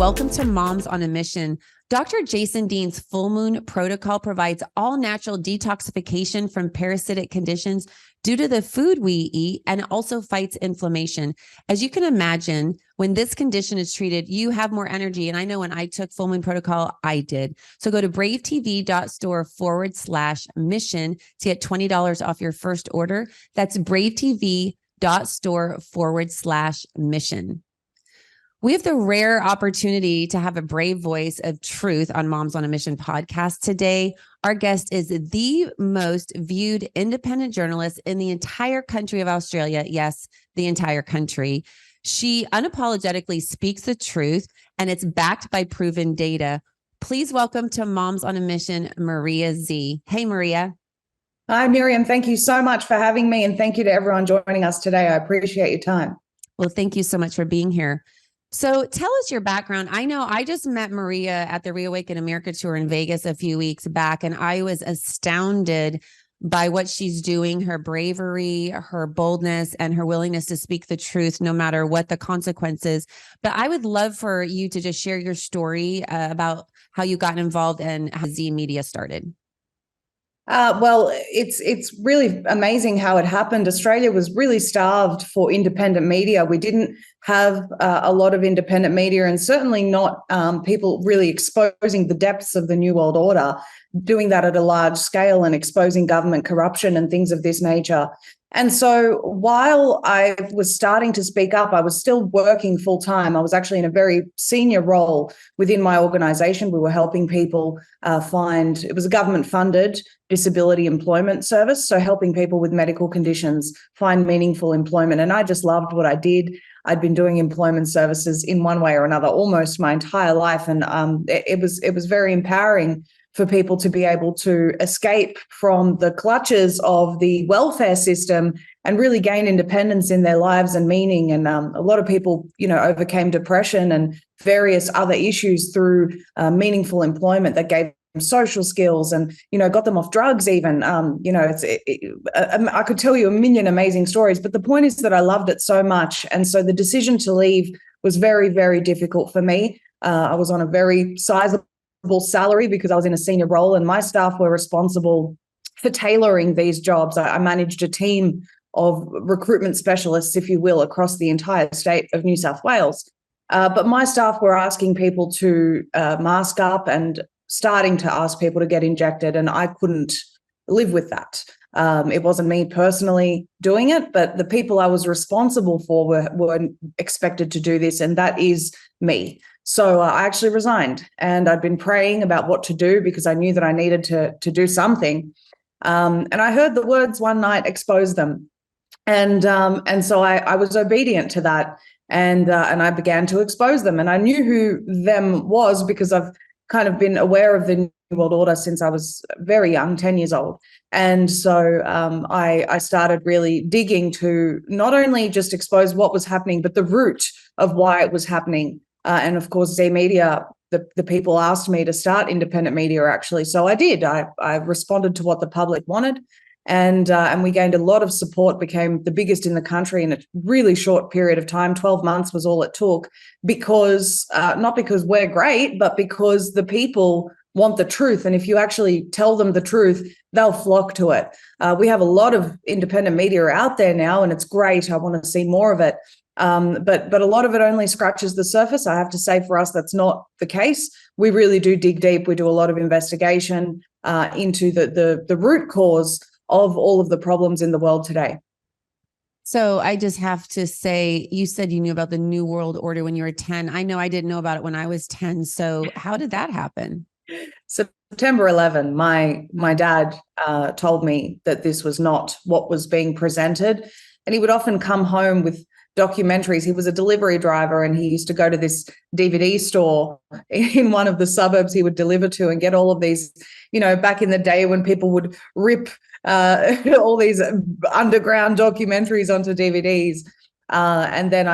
welcome to Moms on a Mission. Dr. Jason Dean's Full Moon Protocol provides all natural detoxification from parasitic conditions due to the food we eat, and also fights inflammation. As you can imagine, when this condition is treated, you have more energy. And I know when I took Full Moon Protocol, I did. So go to bravetv.store/mission to get $20 off your first order. That's bravetv.store/mission. We have the rare opportunity to have a brave voice of truth on Moms on a Mission podcast. Today, our guest is the most viewed independent journalist in the entire country of Australia. Yes, the entire country. She unapologetically speaks the truth, and it's backed by proven data. Please welcome to Moms on a Mission, Maria Zeee. Hey, Maria. Hi, Miriam. Thank you so much for having me, and thank you to everyone joining us today. I appreciate your time. Well, thank you so much for being here. So tell us your background. I know I just met Maria at the Reawaken America tour in Vegas a few weeks back, and I was astounded by what she's doing, her bravery, her boldness, and her willingness to speak the truth, no matter what the consequences. But I would love for you to just share your story about how you got involved and how Zeee Media started. Well, it's really amazing how it happened. Australia was really starved for independent media. We didn't have a lot of independent media, and certainly not people really exposing the depths of the New World Order, doing that at a large scale and exposing government corruption and things of this nature. And so while I was starting to speak up, I was still working full time. I was actually in a very senior role within my organization. We were helping people find, it was a government funded disability employment service. So helping people with medical conditions find meaningful employment. And I just loved what I did. I'd been doing employment services in one way or another almost my entire life. And it was very empowering for people to be able to escape from the clutches of the welfare system and really gain independence in their lives and meaning. And a lot of people, overcame depression and various other issues through meaningful employment that gave them social skills and, got them off drugs even. I could tell you a million amazing stories, but the point is that I loved it so much. And so the decision to leave was very, very difficult for me. I was on a very sizable salary because I was in a senior role, and my staff were responsible for tailoring these jobs. I managed a team of recruitment specialists, if you will, across the entire state of New South Wales. But my staff were asking people to mask up and starting to ask people to get injected, and I couldn't live with that. It wasn't me personally doing it, but the people I was responsible for were expected to do this, and that is me. So I actually resigned, and I'd been praying about what to do because I knew that I needed to do something. And I heard the words one night, expose them. And so I was obedient to that, and I began to expose them. And I knew who them was because I've kind of been aware of the New World Order since I was very young, 10 years old. And so I started really digging to not only just expose what was happening, but the root of why it was happening. And of course, Zeee Media, the people asked me to start independent media actually. So I did. I responded to what the public wanted, and we gained a lot of support, became the biggest in the country in a really short period of time. 12 months was all it took, because not because we're great, but because the people want the truth. And if you actually tell them the truth, they'll flock to it. We have a lot of independent media out there now, and it's great. I want to see more of it. But a lot of it only scratches the surface. I have to say, for us, that's not the case. We really do dig deep. We do a lot of investigation into the root cause of all of the problems in the world today. So I just have to say, you said you knew about the New World Order when you were 10. I know I didn't know about it when I was 10. So how did that happen? September 11, my dad told me that this was not what was being presented. And he would often come home with documentaries. He was a delivery driver, and he used to go to this DVD store in one of the suburbs he would deliver to and get all of these, back in the day when people would rip all these underground documentaries onto DVDs. And then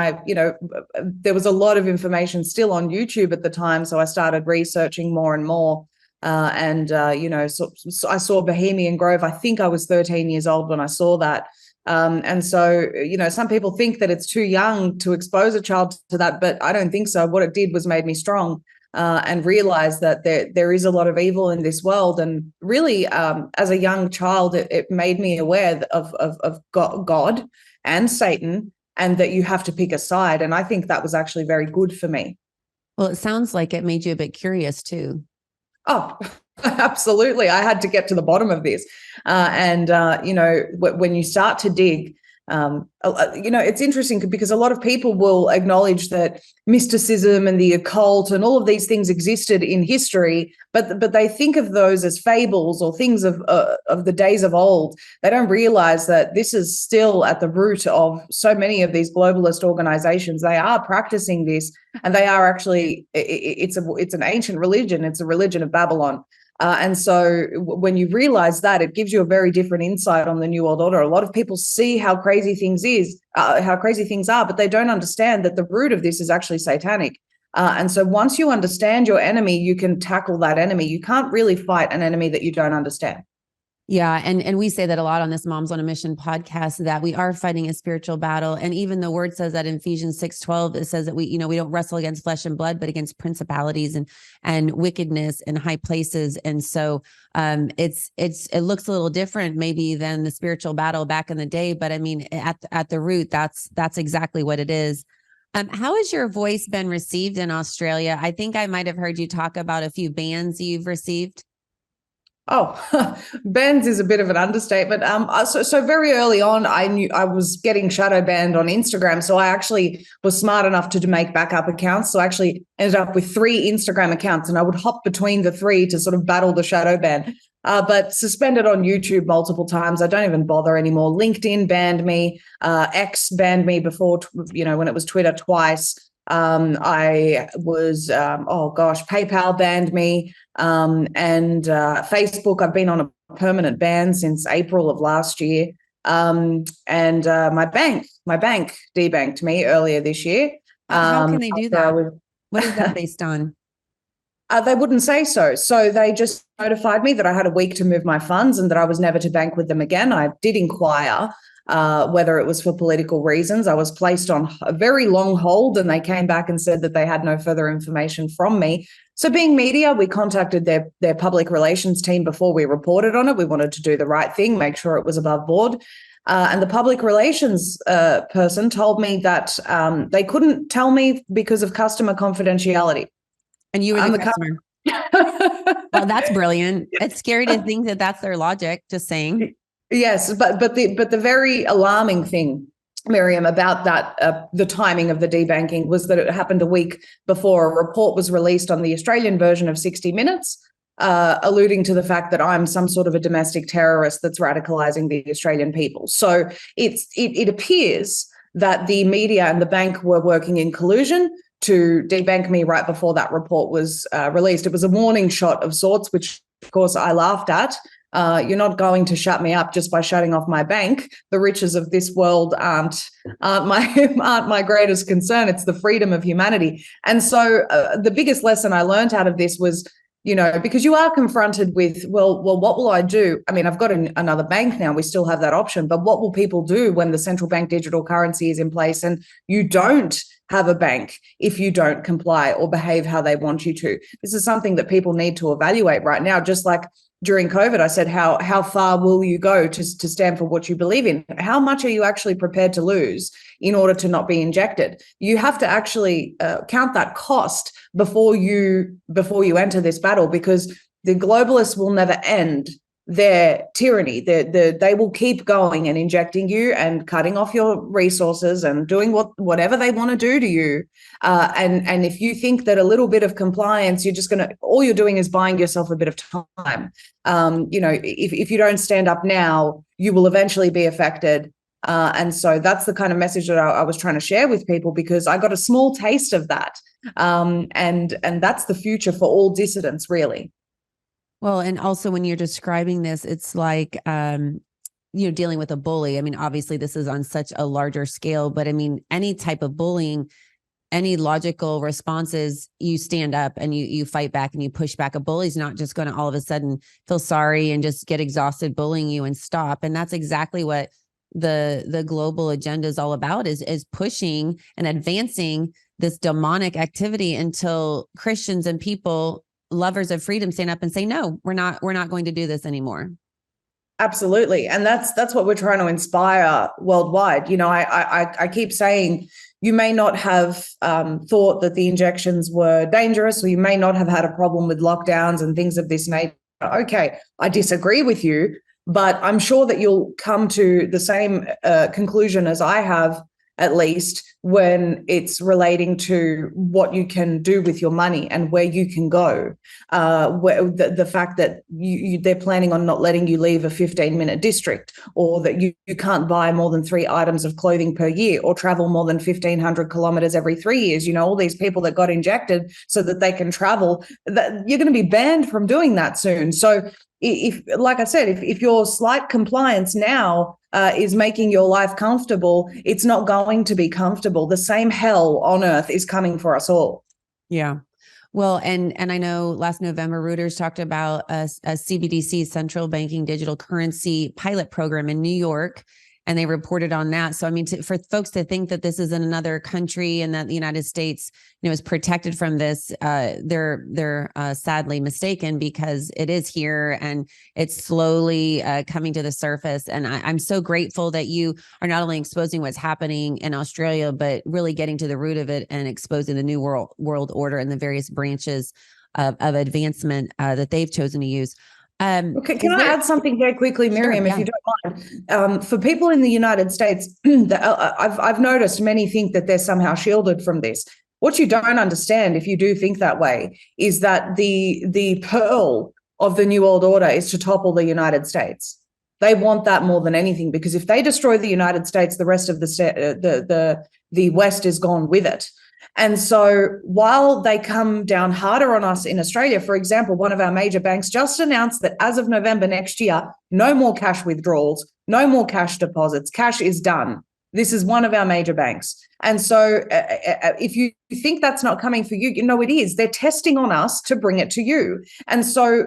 there was a lot of information still on YouTube at the time. So I started researching more and more. So I saw Bohemian Grove. I think I was 13 years old when I saw that. And so, some people think that it's too young to expose a child to that, but I don't think so. What it did was made me strong, and realize that there is a lot of evil in this world. And really, as a young child, it made me aware of God and Satan, and that you have to pick a side. And I think that was actually very good for me. Well, it sounds like it made you a bit curious too. Oh, absolutely. I had to get to the bottom of this. When you start to dig, it's interesting because a lot of people will acknowledge that mysticism and the occult and all of these things existed in history, but they think of those as fables or things of the days of old. They don't realize that this is still at the root of so many of these globalist organizations. They are practicing this, and they are actually, it's an ancient religion. It's a religion of Babylon. And so when you realize that, it gives you a very different insight on the New World Order. A lot of people see how crazy things are, but they don't understand that the root of this is actually satanic. And so once you understand your enemy, you can tackle that enemy. You can't really fight an enemy that you don't understand. Yeah. And we say that a lot on this Moms on a Mission podcast, that we are fighting a spiritual battle. And even the word says that in Ephesians 6:12, it says that we don't wrestle against flesh and blood, but against principalities and wickedness in high places. And so it looks a little different maybe than the spiritual battle back in the day. But I mean, at the root, that's exactly what it is. How has your voice been received in Australia? I think I might have heard you talk about a few bans you've received. Oh, bans is a bit of an understatement. So very early on, I knew I was getting shadow banned on Instagram. So I actually was smart enough to make backup accounts. So I actually ended up with 3 Instagram accounts, and I would hop between the 3 to sort of battle the shadow ban. But suspended on YouTube multiple times. I don't even bother anymore. LinkedIn banned me. X banned me before, when it was Twitter, twice. I was, PayPal banned me. And Facebook, I've been on a permanent ban since April of last year. And my bank debanked me earlier this year. How can they do that? What is that based on? They wouldn't say so. So they just notified me that I had a week to move my funds and that I was never to bank with them again. I did inquire whether it was for political reasons. I was placed on a very long hold, and they came back and said that they had no further information from me. So being media, we contacted their public relations team before we reported on it. We wanted to do the right thing, make sure it was above board. And the public relations person told me that they couldn't tell me because of customer confidentiality. And you were the customer. Well, that's brilliant. It's scary to think that that's their logic, just saying. Yes, but the very alarming thing, Miriam, about that, the timing of the debanking, was that it happened a week before a report was released on the Australian version of 60 Minutes, alluding to the fact that I'm some sort of a domestic terrorist that's radicalizing the Australian people. So it appears that the media and the bank were working in collusion to debank me right before that report was released. It was a warning shot of sorts, which of course I laughed at. You're not going to shut me up just by shutting off my bank. The riches of this world aren't my greatest concern. It's the freedom of humanity. And so the biggest lesson I learned out of this was, because you are confronted with, well, what will I do? I mean, I've got another bank now. We still have that option. But what will people do when the central bank digital currency is in place and you don't have a bank if you don't comply or behave how they want you to? This is something that people need to evaluate right now. Just like during COVID, I said, how far will you go to stand for what you believe in? How much are you actually prepared to lose in order to not be injected? You have to actually count that cost before you enter this battle, because the globalists will never end their tyranny. They will keep going and injecting you and cutting off your resources and doing whatever they want to do to you. And if you think that a little bit of compliance, all you're doing is buying yourself a bit of time. If you don't stand up now, you will eventually be affected. And so that's the kind of message that I was trying to share with people, because I got a small taste of that. And that's the future for all dissidents, really. Well, and also when you're describing this, it's like, dealing with a bully. I mean, obviously this is on such a larger scale, but I mean, any type of bullying, any logical responses, you stand up and you fight back and you push back. A bully's not just going to all of a sudden feel sorry and just get exhausted bullying you and stop. And that's exactly what the global agenda is all about, is pushing and advancing this demonic activity until Christians and people, lovers of freedom, stand up and say, no, we're not going to do this anymore. Absolutely. And that's what we're trying to inspire worldwide. You know, I keep saying, you may not have thought that the injections were dangerous, or you may not have had a problem with lockdowns and things of this nature. Okay, I disagree with you, but I'm sure that you'll come to the same conclusion as I have, at least when it's relating to what you can do with your money and where you can go. The fact that they're planning on not letting you leave a 15-minute district, or that you can't buy more than 3 items of clothing per year, or travel more than 1,500 kilometers every 3 years. You know, all these people that got injected so that they can travel, that you're going to be banned from doing that soon. So if, like I said, if your slight compliance now is making your life comfortable, it's not going to be comfortable. The same hell on earth is coming for us all. Yeah. Well, and I know last November, Reuters talked about a CBDC, central banking digital currency pilot program in New York, and they reported on that. So, I mean, for folks to think that this is in another country and that the United States, you know, is protected from this, they're sadly mistaken, because it is here and it's slowly coming to the surface. And I'm so grateful that you are not only exposing what's happening in Australia, but really getting to the root of it and exposing the new world order and the various branches of advancement that they've chosen to use. Okay, can I add something very quickly, Miriam, Sure, yeah. if you don't mind? For people in the United States, I've noticed many think that they're somehow shielded from this. What you don't understand, if you do think that way, is that the pearl of the New World Order is to topple the United States. They want that more than anything, because if they destroy the United States, the rest of the West is gone with it. And so while they come down harder on us in Australia, for example, one of our major banks just announced that as of November next year, no more cash withdrawals, no more cash deposits. Cash is done. This is one of our major banks. And so if you think that's not coming for you, you know it is. They're testing on us to bring it to you. And so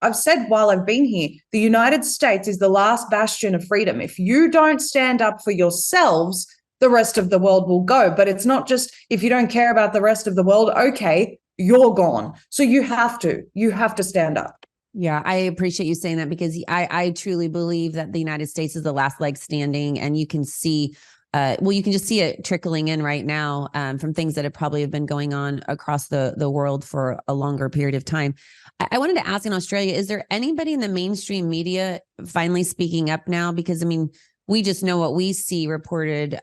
I've said while I've been here, the United States is the last bastion of freedom. If you don't stand up for yourselves, the rest of the world will go. But it's not just, if you don't care about the rest of the world, okay, you're gone. So you have to stand up. Yeah, I appreciate you saying that, because I truly believe that the United States is the last leg standing, and you can see, you can just see it trickling in right now from things that have probably been going on across the world for a longer period of time. I wanted to ask, in Australia, is there anybody in the mainstream media finally speaking up now? Because, I mean, we just know what we see reported,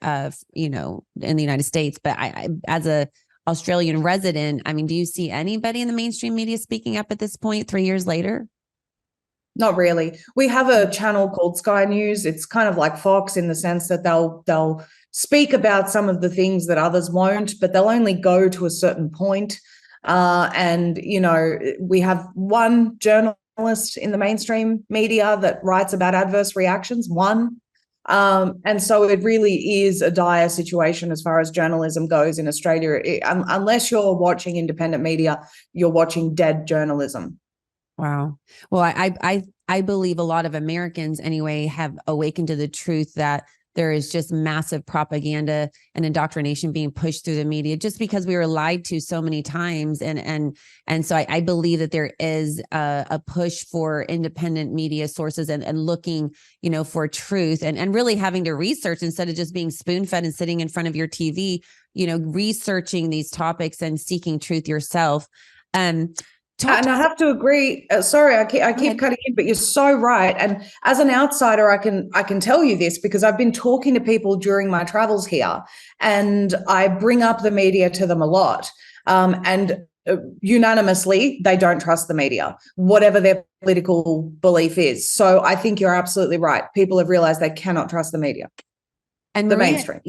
you know, in the United States. But I, as a Australian resident, I mean, do you see anybody in the mainstream media speaking up at this point, 3 years later? Not really. We have a channel called Sky News. It's kind of like Fox in the sense that they'll speak about some of the things that others won't, but they'll only go to a certain point. And, you know, we have one journalist in the mainstream media that writes about adverse reactions, one. And so it really is a dire situation as far as journalism goes in Australia. Unless you're watching independent media, you're watching dead journalism. Wow. Well, I believe a lot of Americans anyway have awakened to the truth that there is just massive propaganda and indoctrination being pushed through the media, just because we were lied to so many times. And so I believe that there is a push for independent media sources and looking, you know, for truth and really having to research instead of just being spoon-fed and sitting in front of your TV, you know, researching these topics and seeking truth yourself. And I have to agree. Sorry, I keep cutting in, but you're so right. And as an outsider, I can tell you this because I've been talking to people during my travels here, and I bring up the media to them a lot. And unanimously, they don't trust the media, whatever their political belief is. So I think you're absolutely right. People have realized they cannot trust the media. And the Maria, mainstream.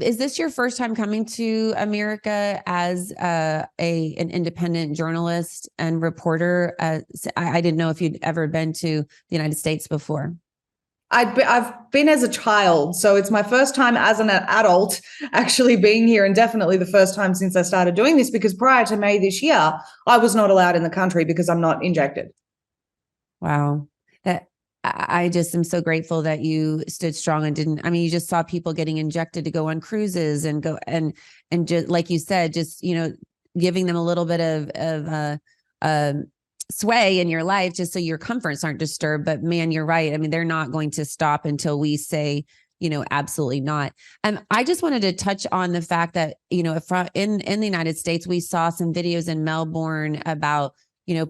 Is this your first time coming to America as an independent journalist and reporter? I didn't know if you'd ever been to the United States before. I've been as a child, so it's my first time as an adult actually being here, and definitely the first time since I started doing this, because prior to May this year, I was not allowed in the country because I'm not injected. Wow. I just am so grateful that you stood strong and didn't. I mean, you just saw people getting injected to go on cruises and go and just like you said, just giving them a little bit of sway in your life, just so your comforts aren't disturbed. But man, you're right. I mean, they're not going to stop until we say, absolutely not. I just wanted to touch on the fact that, if in the United States, we saw some videos in Melbourne about,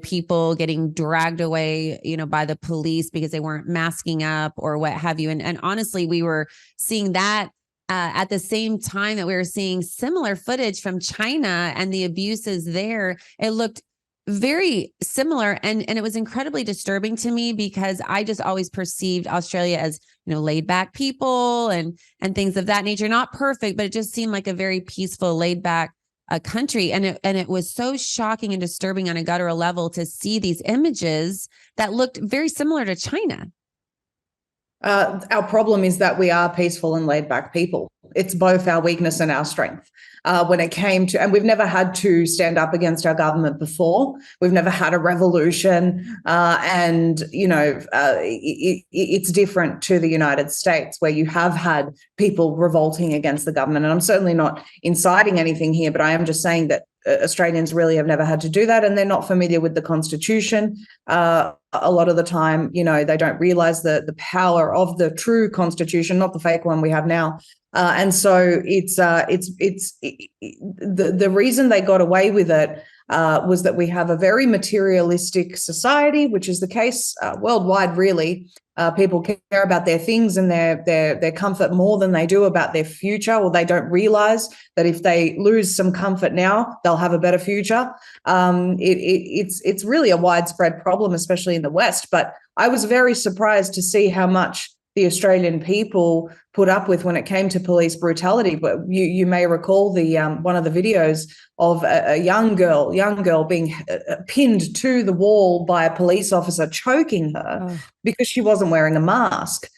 people getting dragged away, by the police because they weren't masking up or what have you. And honestly, we were seeing that at the same time that we were seeing similar footage from China and the abuses there. It looked very similar. And it was incredibly disturbing to me because I just always perceived Australia as, laid back people and things of that nature. Not perfect, but it just seemed like a very peaceful, laid back country. And it was so shocking and disturbing on a guttural level to see these images that looked very similar to China. Our problem is that we are peaceful and laid back people. It's both our weakness and our strength. When it came to, and we've never had to stand up against our government before. We've never had a revolution. It's different to the United States where you have had people revolting against the government. And I'm certainly not inciting anything here, but I am just saying that Australians really have never had to do that, and they're not familiar with the Constitution. A lot of the time, they don't realize the power of the true Constitution, not the fake one we have now. And so it's the reason they got away with it was that we have a very materialistic society, which is the case worldwide, really. People care about their things and their comfort more than they do about their future, or they don't realize that if they lose some comfort now, they'll have a better future. It's really a widespread problem, especially in the West. But I was very surprised to see how much the Australian people put up with when it came to police brutality. But you may recall the one of the videos of a young girl being pinned to the wall by a police officer, choking her because she wasn't wearing a mask.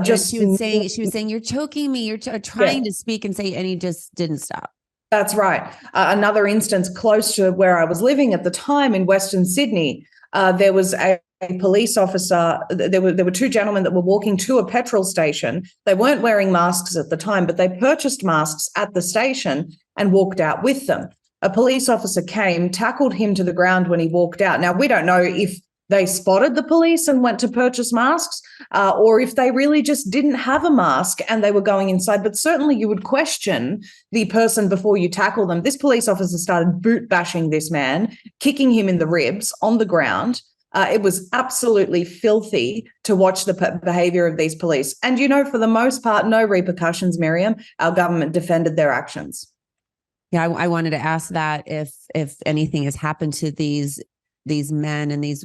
She was saying, "You're choking me. You're trying to speak and say," and he just didn't stop. That's right. Another instance close to where I was living at the time in Western Sydney, there was a police officer. There were two gentlemen that were walking to a petrol station. They weren't wearing masks at the time, but they purchased masks at the station and walked out with them. A police officer came, tackled him to the ground when he walked out. Now, we don't know if they spotted the police and went to purchase masks, or if they really just didn't have a mask and they were going inside. But certainly you would question the person before you tackle them. This police officer started boot bashing this man, kicking him in the ribs on the ground. It was absolutely filthy to watch the behavior of these police. And, for the most part, no repercussions, Miriam. Our government defended their actions. Yeah, I wanted to ask that if anything has happened to these men and these,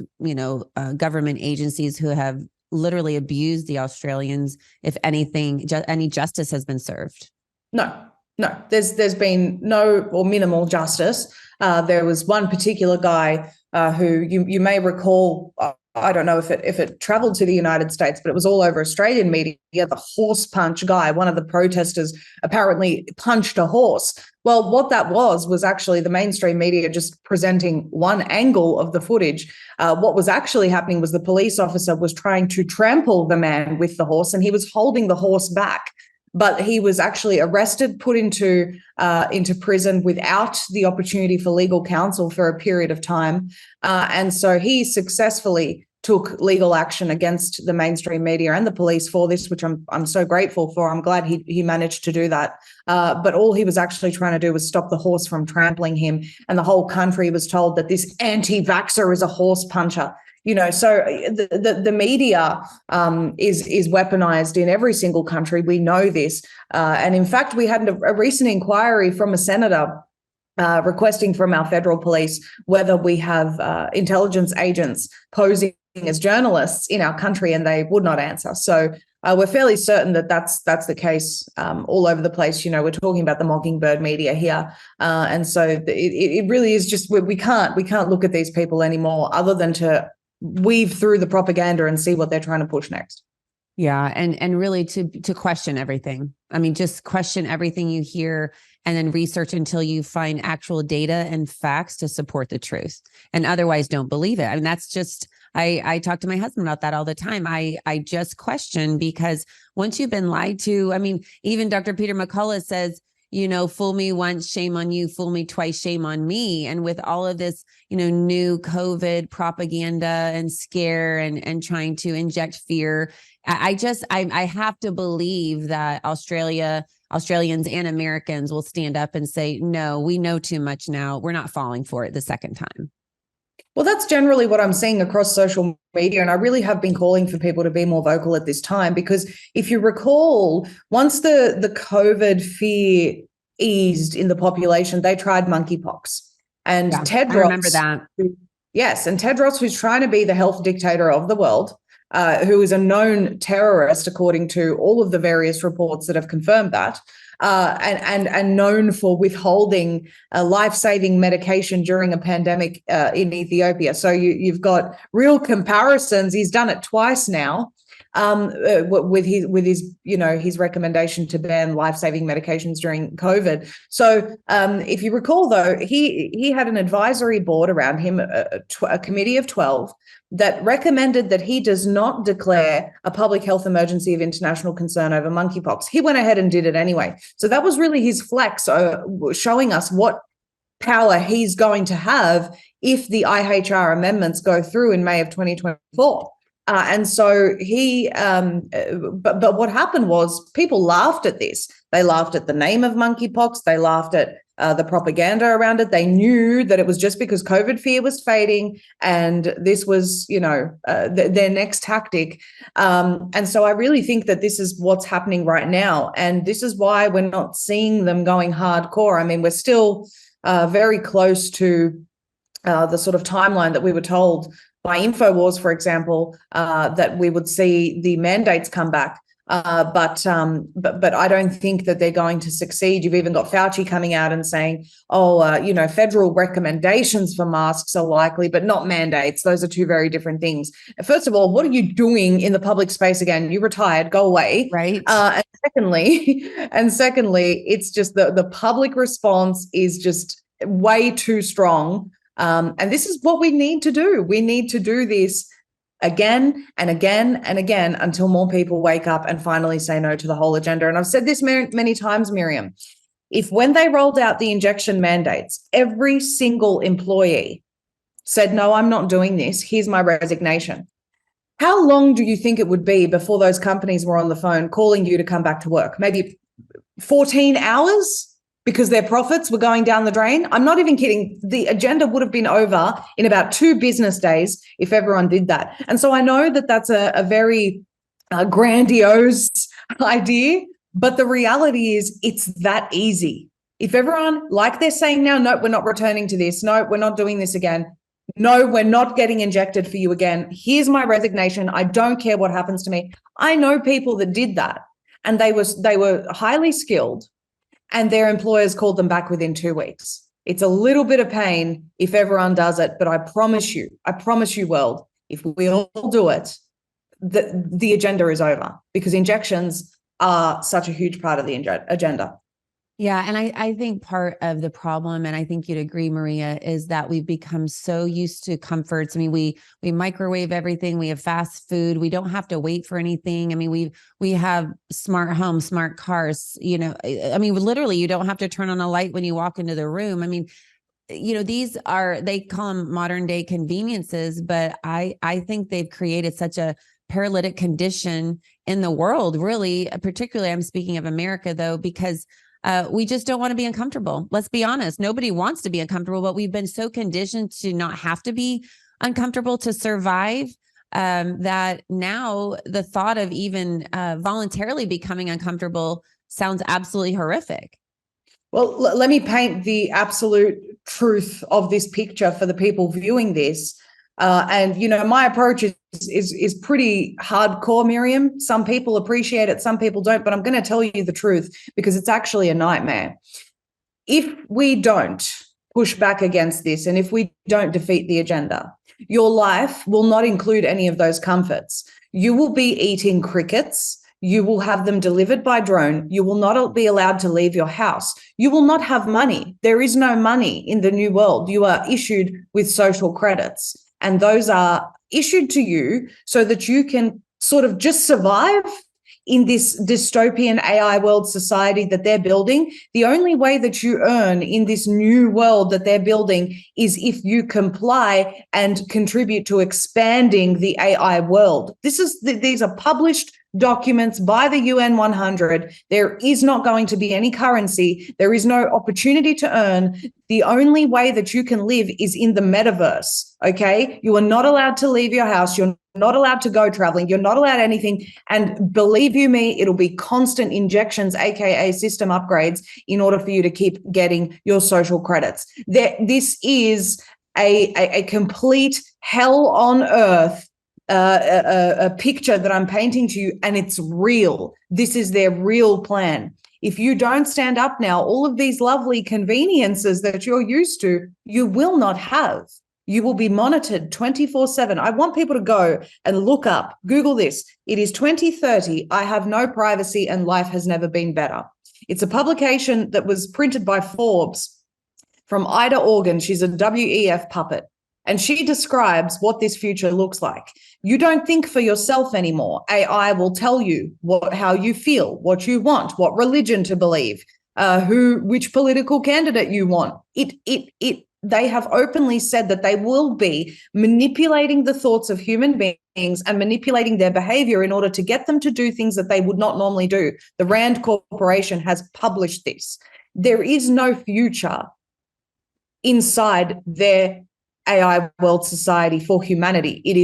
government agencies who have literally abused the Australians, if anything, any justice has been served. No, there's been no or minimal justice. There was one particular guy who you may recall. I don't know if it traveled to the United States, but it was all over Australian media. The horse punch guy, one of the protesters, apparently punched a horse. Well, what that was actually the mainstream media just presenting one angle of the footage. What was actually happening was the police officer was trying to trample the man with the horse, and he was holding the horse back. But he was actually arrested, put into prison without the opportunity for legal counsel for a period of time. And so he successfully took legal action against the mainstream media and the police for this, which I'm so grateful for. I'm glad he managed to do that. But all he was actually trying to do was stop the horse from trampling him. And the whole country was told that this anti-vaxxer is a horse puncher. So the media is weaponized in every single country. We know this. And in fact, we had a recent inquiry from a senator requesting from our federal police whether we have intelligence agents posing as journalists in our country, and they would not answer. So we're fairly certain that that's the case all over the place. We're talking about the Mockingbird media here. And so it really is just, we can't look at these people anymore other than to weave through the propaganda and see what they're trying to push next. Yeah. And really to question everything. I mean, just question everything you hear and then research until you find actual data and facts to support the truth. And otherwise don't believe it. I mean, that's just, I talk to my husband about that all the time. I just question, because once you've been lied to, I mean, even Dr. Peter McCullough says, fool me once, shame on you, fool me twice, shame on me. And with all of this, new COVID propaganda and scare and trying to inject fear, I have to believe that Australians and Americans will stand up and say, no, we know too much now. We're not falling for it the second time. Well, that's generally what I'm seeing across social media. And I really have been calling for people to be more vocal at this time, because if you recall, once the COVID fear eased in the population, they tried monkeypox. And Yeah, Ted I remember Ross, that. yes, and Ted Ross, who's trying to be the health dictator of the world, who is a known terrorist, according to all of the various reports that have confirmed that, and known for withholding life-saving medication during a pandemic in Ethiopia. So you've got real comparisons. He's done it twice now, with his recommendation to ban life-saving medications during COVID. So if you recall, though, he had an advisory board around him, a committee of 12, that recommended that he does not declare a public health emergency of international concern over monkeypox. He went ahead and did it anyway. So that was really his flex, showing us what power he's going to have if the IHR amendments go through in May of 2024. And so but what happened was people laughed at this. They laughed at the name of monkeypox. They laughed at the propaganda around it. They knew that it was just because COVID fear was fading, and this was, their next tactic. And so I really think that this is what's happening right now. And this is why we're not seeing them going hardcore. I mean, we're still very close to the sort of timeline that we were told by InfoWars, for example, that we would see the mandates come back. But I don't think that they're going to succeed. You've even got Fauci coming out and saying, federal recommendations for masks are likely, but not mandates. Those are two very different things. First of all, what are you doing in the public space again? You retired, go away. Right. And secondly, it's just the public response is just way too strong. And this is what we need to do. We need to do this again and again and again until more people wake up and finally say no to the whole agenda. And I've said this many times, Miriam, if when they rolled out the injection mandates, every single employee said, no, I'm not doing this, here's my resignation, how long do you think it would be before those companies were on the phone calling you to come back to work? Maybe 14 hours? Because their profits were going down the drain. I'm not even kidding. The agenda would have been over in about 2 business days if everyone did that. And so I know that that's a very grandiose idea, but the reality is it's that easy. If everyone, like they're saying now, no, we're not returning to this. No, we're not doing this again. No, we're not getting injected for you again. Here's my resignation. I don't care what happens to me. I know people that did that, and they were highly skilled, and their employers called them back within 2 weeks. It's a little bit of pain if everyone does it, but I promise you, world, if we all do it, the agenda is over, because injections are such a huge part of the agenda. Yeah. And I think part of the problem, and I think you'd agree, Maria, is that we've become so used to comforts. I mean, we microwave everything. We have fast food. We don't have to wait for anything. I mean, we have smart homes, smart cars, I mean, literally, you don't have to turn on a light when you walk into the room. I mean, these are, they call them modern day conveniences, but I think they've created such a paralytic condition in the world, really, particularly I'm speaking of America, though, because we just don't want to be uncomfortable. Let's be honest. Nobody wants to be uncomfortable, but we've been so conditioned to not have to be uncomfortable to survive, that now the thought of even voluntarily becoming uncomfortable sounds absolutely horrific. Well, let me paint the absolute truth of this picture for the people viewing this. And my approach is pretty hardcore, Miriam. Some people appreciate it, some people don't, but I'm going to tell you the truth because it's actually a nightmare. If we don't push back against this, and if we don't defeat the agenda, your life will not include any of those comforts. You will be eating crickets. You will have them delivered by drone. You will not be allowed to leave your house. You will not have money. There is no money in the new world. You are issued with social credits, and those are issued to you so that you can sort of just survive in this dystopian AI world society that they're building. The only way that you earn in this new world that they're building is if you comply and contribute to expanding the AI world. These are published documents by the UN 100. There is not going to be any currency. There is no opportunity to earn. The only way that you can live is in the metaverse, okay? You are not allowed to leave your house. You're not allowed to go traveling. You're not allowed anything. And believe you me, it'll be constant injections, aka system upgrades, in order for you to keep getting your social credits. This is a complete hell on earth a picture that I'm painting to you, and it's real. This is their real plan. If you don't stand up now, all of these lovely conveniences that you're used to, you will not have. You will be monitored 24/7. I want people to go and look up, Google this. It is 2030. I have no privacy and life has never been better. It's a publication that was printed by Forbes from Ida Organ. She's a WEF puppet. And she describes what this future looks like. You don't think for yourself anymore. AI will tell you how you feel, what you want, what religion to believe, which political candidate you want. They have openly said that they will be manipulating the thoughts of human beings and manipulating their behavior in order to get them to do things that they would not normally do. The Rand Corporation has published this. There is no future inside their AI world society for humanity. It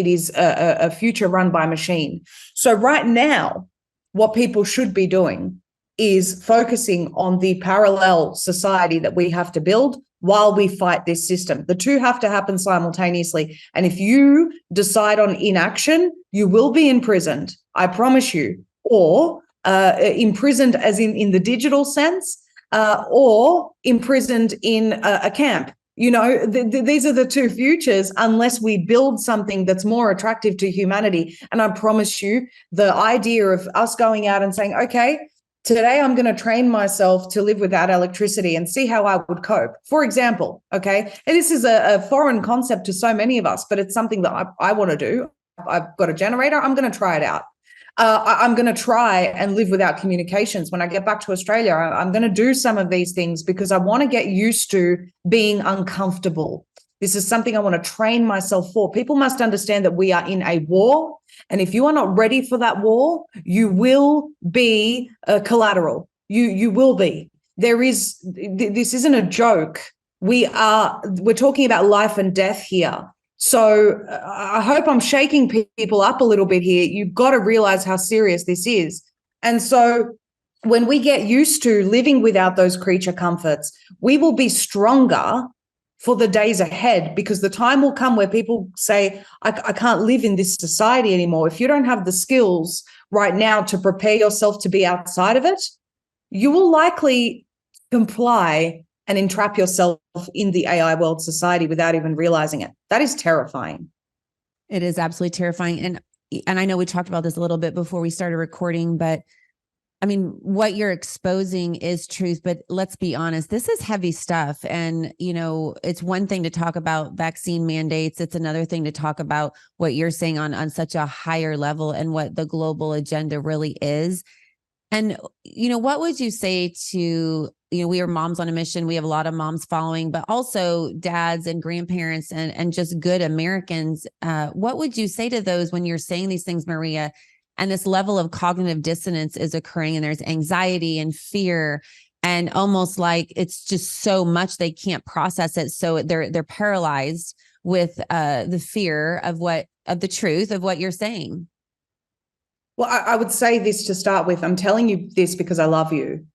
is a future run by machine. So right now, what people should be doing is focusing on the parallel society that we have to build while we fight this system. The two have to happen simultaneously. And if you decide on inaction, you will be imprisoned, I promise you, or imprisoned as in the digital sense, or imprisoned in a camp. You know, these are the two futures unless we build something that's more attractive to humanity. And I promise you, the idea of us going out and saying, okay, today I'm going to train myself to live without electricity and see how I would cope. For example, okay, and this is a foreign concept to so many of us, but it's something that I want to do. I've got a generator. I'm going to try it out. I'm going to try and live without communications. When I get back to Australia, I'm going to do some of these things because I want to get used to being uncomfortable. This is something I want to train myself for. People must understand that we are in a war. And if you are not ready for that war, you will be collateral. You will be. This isn't a joke. We're talking about life and death here. So I hope I'm shaking people up a little bit here. You've got to realize how serious this is. And so when we get used to living without those creature comforts, we will be stronger for the days ahead, because the time will come where people say, I can't live in this society anymore. If you don't have the skills right now to prepare yourself to be outside of it, you will likely comply and entrap yourself in the AI world society without even realizing it. That is terrifying. It is absolutely terrifying. And I know we talked about this a little bit before we started recording, but I mean, what you're exposing is truth, but let's be honest, this is heavy stuff. And, you know, it's one thing to talk about vaccine mandates. It's another thing to talk about what you're saying on such a higher level and what the global agenda really is. And, you know, what would you say to, we are moms on a mission. We have a lot of moms following, but also dads and grandparents and just good Americans. What would you say to those when you're saying these things, Maria, and this level of cognitive dissonance is occurring and there's anxiety and fear and almost like it's just so much they can't process it. So they're paralyzed with the fear of the truth of what you're saying? Well, I would say this to start with. I'm telling you this because I love you.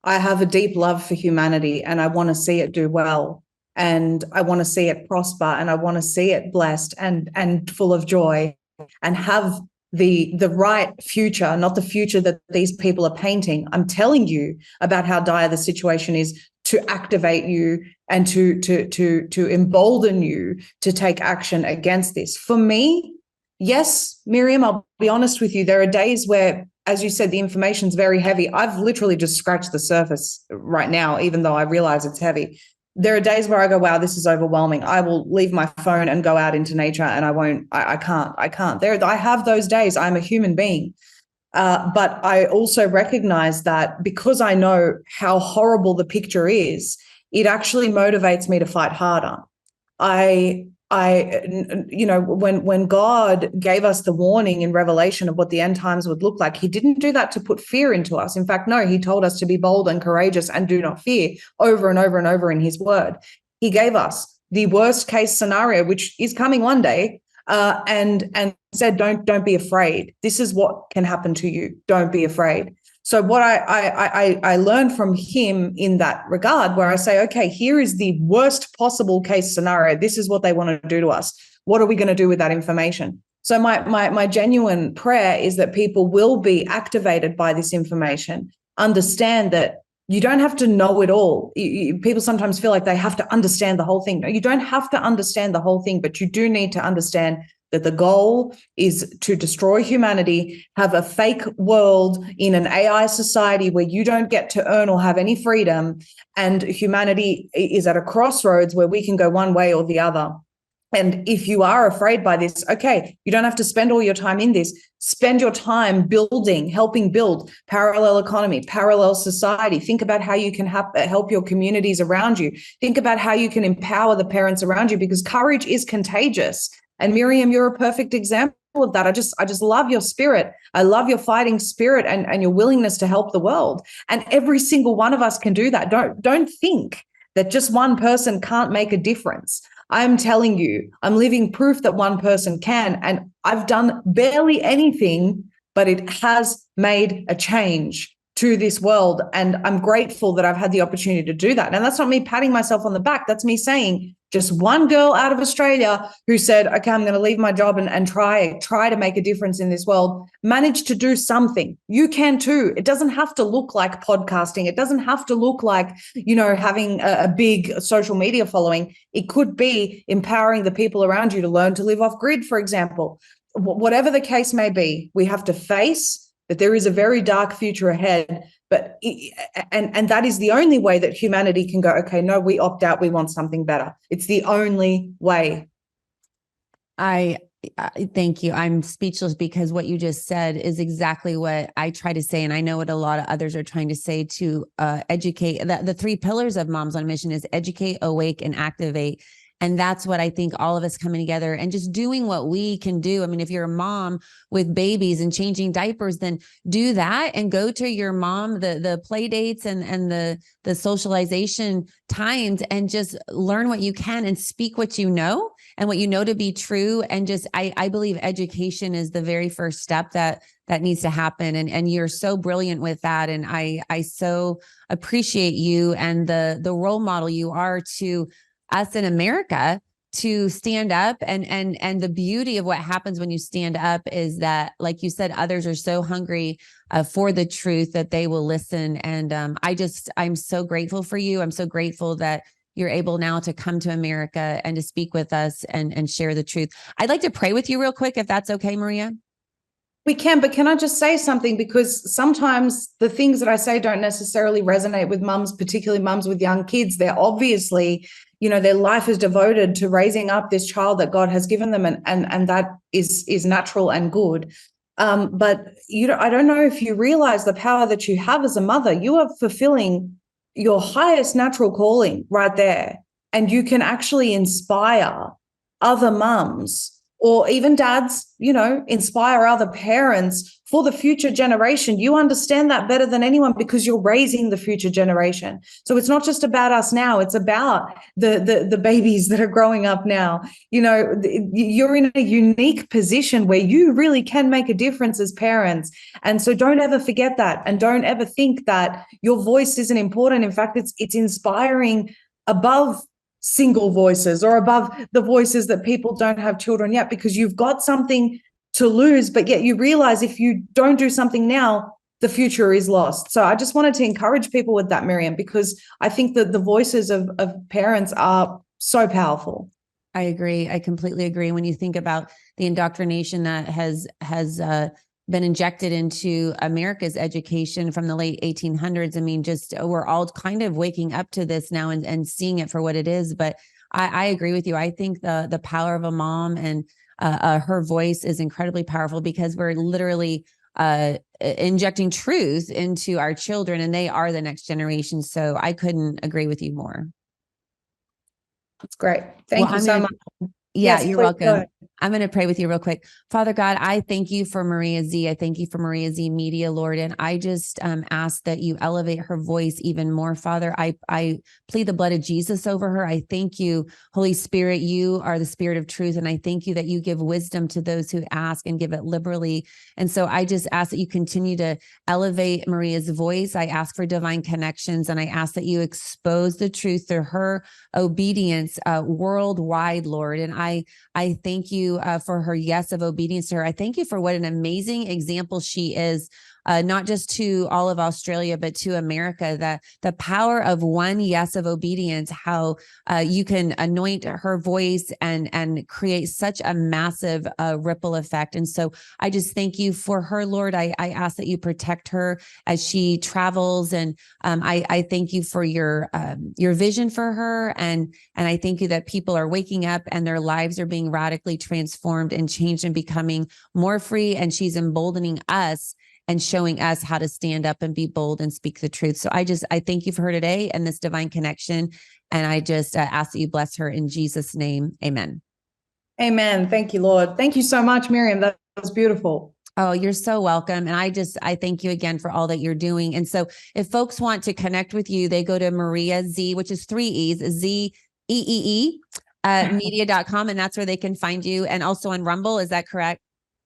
I have a deep love for humanity and I want to see it do well. And I want to see it prosper and I want to see it blessed and full of joy and have the right future, not the future that these people are painting. I'm telling you about how dire the situation is to activate you and to embolden you to take action against this. For me, yes, Miriam, I'll be honest with you. There are days where, as you said, the information's very heavy. I've literally just scratched the surface right now, even though I realize it's heavy. There are days where I go, wow, this is overwhelming. I will leave my phone and go out into nature, and I can't. I have those days. I'm a human being. But I also recognize that because I know how horrible the picture is, it actually motivates me to fight harder. When God gave us the warning in Revelation of what the end times would look like, he didn't do that to put fear into us. In fact, no, he told us to be bold and courageous and do not fear over and over and over in his word. He gave us the worst case scenario, which is coming one day, and said, don't be afraid. This is what can happen to you. Don't be afraid. So what I learned from him in that regard, where I say, okay, here is the worst possible case scenario. This is what they want to do to us. What are we going to do with that information? So my genuine prayer is that people will be activated by this information, understand that you don't have to know it all. People sometimes feel like they have to understand the whole thing. No, you don't have to understand the whole thing, but you do need to understand that the goal is to destroy humanity, have a fake world in an AI society where you don't get to earn or have any freedom, and humanity is at a crossroads where we can go one way or the other. And if you are afraid by this, okay, you don't have to spend all your time in this. Spend your time building, helping build parallel economy, parallel society. Think about how you can help your communities around you. Think about how you can empower the parents around you, because courage is contagious. And Miriam, you're a perfect example of that. I just love your spirit. I love your fighting spirit and your willingness to help the world. And every single one of us can do that. Don't think that just one person can't make a difference. I'm telling you, I'm living proof that one person can. And I've done barely anything, but it has made a change to this world. And I'm grateful that I've had the opportunity to do that. And that's not me patting myself on the back. That's me saying just one girl out of Australia who said, okay, I'm going to leave my job and try to make a difference in this world, managed to do something. You can too. It doesn't have to look like podcasting. It doesn't have to look like, having a big social media following. It could be empowering the people around you to learn to live off grid, for example. Whatever the case may be, we have to face that there is a very dark future ahead, and that is the only way that humanity can go, okay, no, we opt out, we want something better. It's the only way. I thank you. I'm speechless, because what you just said is exactly what I try to say. And I know what a lot of others are trying to say to educate. The three pillars of Moms on a Mission is educate, awake, and activate. And that's what I think all of us coming together and just doing what we can do. I mean, if you're a mom with babies and changing diapers, then do that and go to your mom, the play dates and the socialization times, and just learn what you can and speak what you know and what you know to be true. And just, I believe education is the very first step that needs to happen. And you're so brilliant with that. And I so appreciate you and the role model you are to us in America to stand up. And the beauty of what happens when you stand up is that, like you said, others are so hungry for the truth that they will listen. And I'm so grateful for you. I'm so grateful that you're able now to come to America and to speak with us and share the truth. I'd like to pray with you real quick, if that's okay, Maria. We can, but can I just say something? Because sometimes the things that I say don't necessarily resonate with mums, particularly mums with young kids. They're obviously, their life is devoted to raising up this child that God has given them, and that is natural and good. But I don't know if you realize the power that you have as a mother. You are fulfilling your highest natural calling right there, and you can actually inspire other mums, or even dads, inspire other parents for the future generation. You understand that better than anyone because you're raising the future generation. So it's not just about us now. It's about the babies that are growing up now. You're in a unique position where you really can make a difference as parents. And so don't ever forget that. And don't ever think that your voice isn't important. In fact, it's inspiring above single voices or above the voices that people don't have children yet, because you've got something to lose, but yet you realize if you don't do something now, the future is lost. So I just wanted to encourage people with that, Miriam, because I think that the voices of parents are so powerful. I agree. I completely agree. When you think about the indoctrination that has been injected into America's education from the late 1800s. I mean, just we're all kind of waking up to this now and seeing it for what it is. But I agree with you. I think the power of a mom and her voice is incredibly powerful, because we're literally injecting truth into our children, and they are the next generation. So I couldn't agree with you more. That's great. Thank you so much. Yeah, Yes, you're welcome. I'm going to pray with you real quick. Father God, I thank you for Maria Zeee. I thank you for Maria Zeee Media, Lord. And I just ask that you elevate her voice even more, Father. I plead the blood of Jesus over her. I thank you, Holy Spirit. You are the Spirit of truth. And I thank you that you give wisdom to those who ask and give it liberally. And so I just ask that you continue to elevate Maria's voice. I ask for divine connections, and I ask that you expose the truth through her obedience worldwide, Lord. And I thank you for her yes of obedience to her. I thank you for what an amazing example she is, not just to all of Australia, but to America, that the power of one yes of obedience, how you can anoint her voice and create such a massive ripple effect. And so I just thank you for her, Lord. I ask that you protect her as she travels. And I thank you for your vision for her. And I thank you that people are waking up and their lives are being radically transformed and changed and becoming more free. And she's emboldening us and showing us how to stand up and be bold and speak the truth. So I thank you for her today and this divine connection. And I just ask that you bless her in Jesus' name. Amen. Amen. Thank you, Lord. Thank you so much, Miriam. That was beautiful. Oh, you're so welcome. And I thank you again for all that you're doing. And so if folks want to connect with you, they go to Maria Zeee, which is 3 E's, Zeee, media.com. And that's where they can find you. And also on Rumble. Is that correct?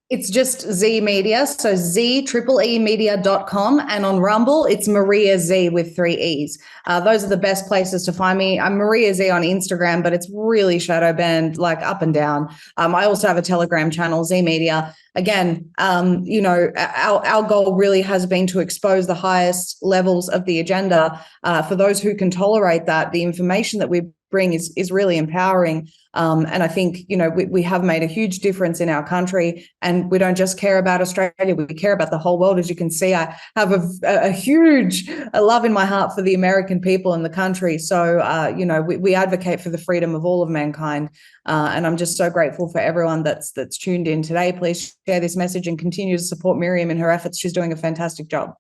It's just Zeee Media. So Zeee media.com. And on Rumble, it's Maria Zeee with 3 E's. Those are the best places to find me. I'm Maria Zeee on Instagram, but it's really shadow banned, like up and down. I also have a Telegram channel, Zeee Media. Again, our goal really has been to expose the highest levels of the agenda. For those who can tolerate that, the information that we bring is really empowering. And I think, we have made a huge difference in our country, and we don't just care about Australia, we care about the whole world. As you can see, I have a huge love in my heart for the American people and the country. So, we advocate for the freedom of all of mankind. And I'm just so grateful for everyone that's tuned in today. Please share this message and continue to support Miriam in her efforts. She's doing a fantastic job.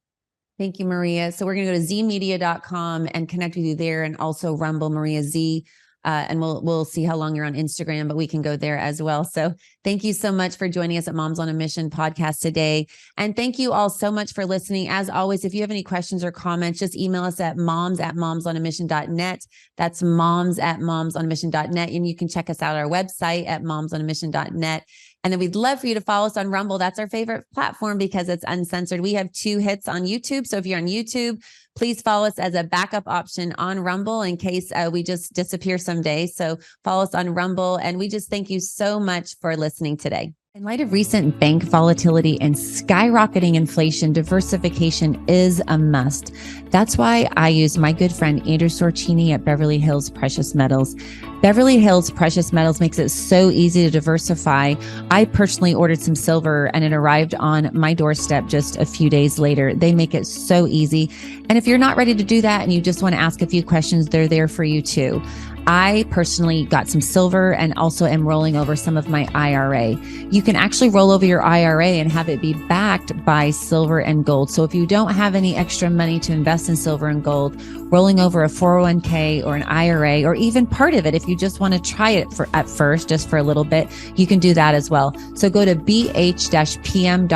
Thank you, Maria. So we're going to go to zeemedia.com and connect with you there, and also Rumble Maria Zeee. And we'll see how long you're on Instagram, but we can go there as well. So thank you so much for joining us at Moms on a Mission podcast today. And thank you all so much for listening. As always, if you have any questions or comments, just email us at moms@momsonamission.net. That's moms@momsonamission.net. And you can check us out on our website at momsonamission.net. And then we'd love for you to follow us on Rumble. That's our favorite platform because it's uncensored. We have 2 hits on YouTube. So if you're on YouTube, please follow us as a backup option on Rumble in case we just disappear someday. So follow us on Rumble. And we just thank you so much for listening today. In light of recent bank volatility and skyrocketing inflation, diversification is a must. That's why I use my good friend Andrew Sorcini at Beverly Hills Precious Metals. Beverly Hills Precious Metals makes it so easy to diversify. I personally ordered some silver and it arrived on my doorstep just a few days later. They make it so easy. And if you're not ready to do that and you just want to ask a few questions, they're there for you too. I personally got some silver and also am rolling over some of my IRA. You can actually roll over your IRA and have it be backed by silver and gold. So if you don't have any extra money to invest in silver and gold, rolling over a 401k or an IRA, or even part of it, if you just want to try it at first, just for a little bit, you can do that as well. So go to bh-pm.com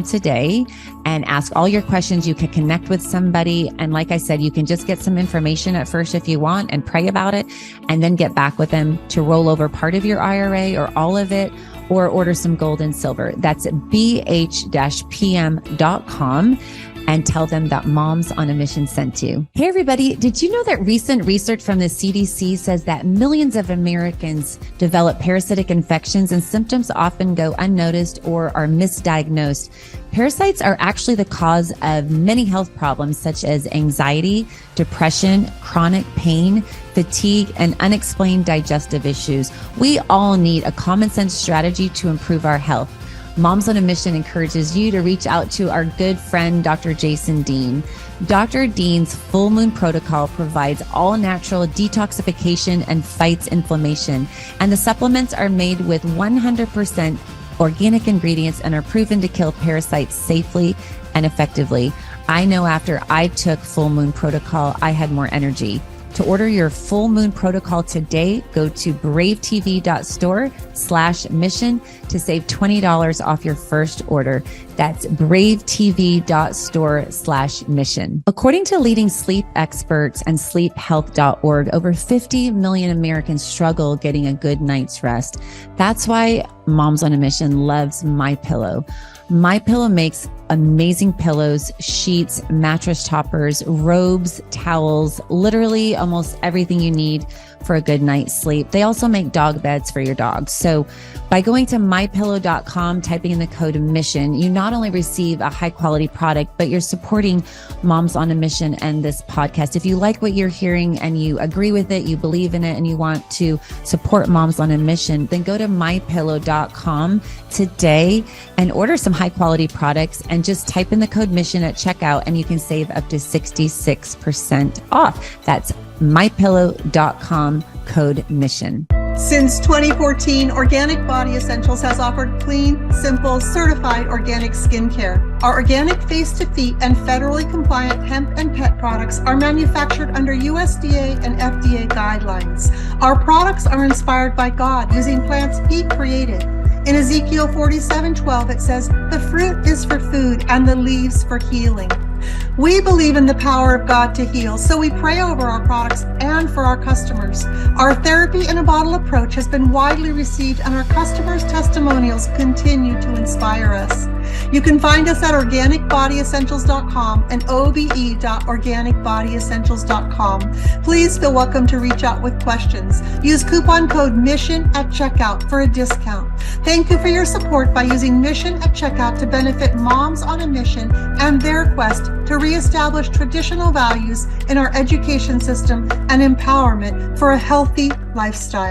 today and ask all your questions. You can connect with somebody. And like I said, you can just get some information at first if you want and pray about it, and then get back with them to roll over part of your IRA or all of it, or order some gold and silver. That's bh-pm.com. and tell them that Moms on a Mission sent you. Hey, everybody. Did you know that recent research from the CDC says that millions of Americans develop parasitic infections and symptoms often go unnoticed or are misdiagnosed? Parasites are actually the cause of many health problems such as anxiety, depression, chronic pain, fatigue, and unexplained digestive issues. We all need a common sense strategy to improve our health. Moms on a Mission encourages you to reach out to our good friend, Dr. Jason Dean. Dr. Dean's Full Moon Protocol provides all natural detoxification and fights inflammation. And the supplements are made with 100% organic ingredients and are proven to kill parasites safely and effectively. I know after I took Full Moon Protocol, I had more energy. To order your Full Moon Protocol today, go to bravetv.store/mission to save $20 off your first order. That's bravetv.store/mission. According to leading sleep experts and sleephealth.org, over 50 million Americans struggle getting a good night's rest. That's why Moms on a Mission loves MyPillow. MyPillow makes amazing pillows, sheets, mattress toppers, robes, towels, literally almost everything you need for a good night's sleep. They also make dog beds for your dogs. So by going to mypillow.com, typing in the code MISSION, you not only receive a high quality product, but you're supporting Moms on a Mission and this podcast. If you like what you're hearing and you agree with it, you believe in it, and you want to support Moms on a Mission, then go to mypillow.com today and order some high quality products and just type in the code MISSION at checkout and you can save up to 66% off. That's mypillow.com, code MISSION. Since 2014, Organic Body Essentials has offered clean, simple, certified organic skincare. Our organic face-to-feet and federally compliant hemp and pet products are manufactured under USDA and FDA guidelines. Our products are inspired by God using plants He created. In Ezekiel 47:12, it says, "The fruit is for food and the leaves for healing." We believe in the power of God to heal, so we pray over our products and for our customers. Our therapy in a bottle approach has been widely received, and our customers' testimonials continue to inspire us. You can find us at organicbodyessentials.com and obe.organicbodyessentials.com. Please feel welcome to reach out with questions. Use coupon code MISSION at checkout for a discount. Thank you for your support by using MISSION at checkout to benefit Moms on a Mission and their quest to reestablish traditional values in our education system and empowerment for a healthy lifestyle.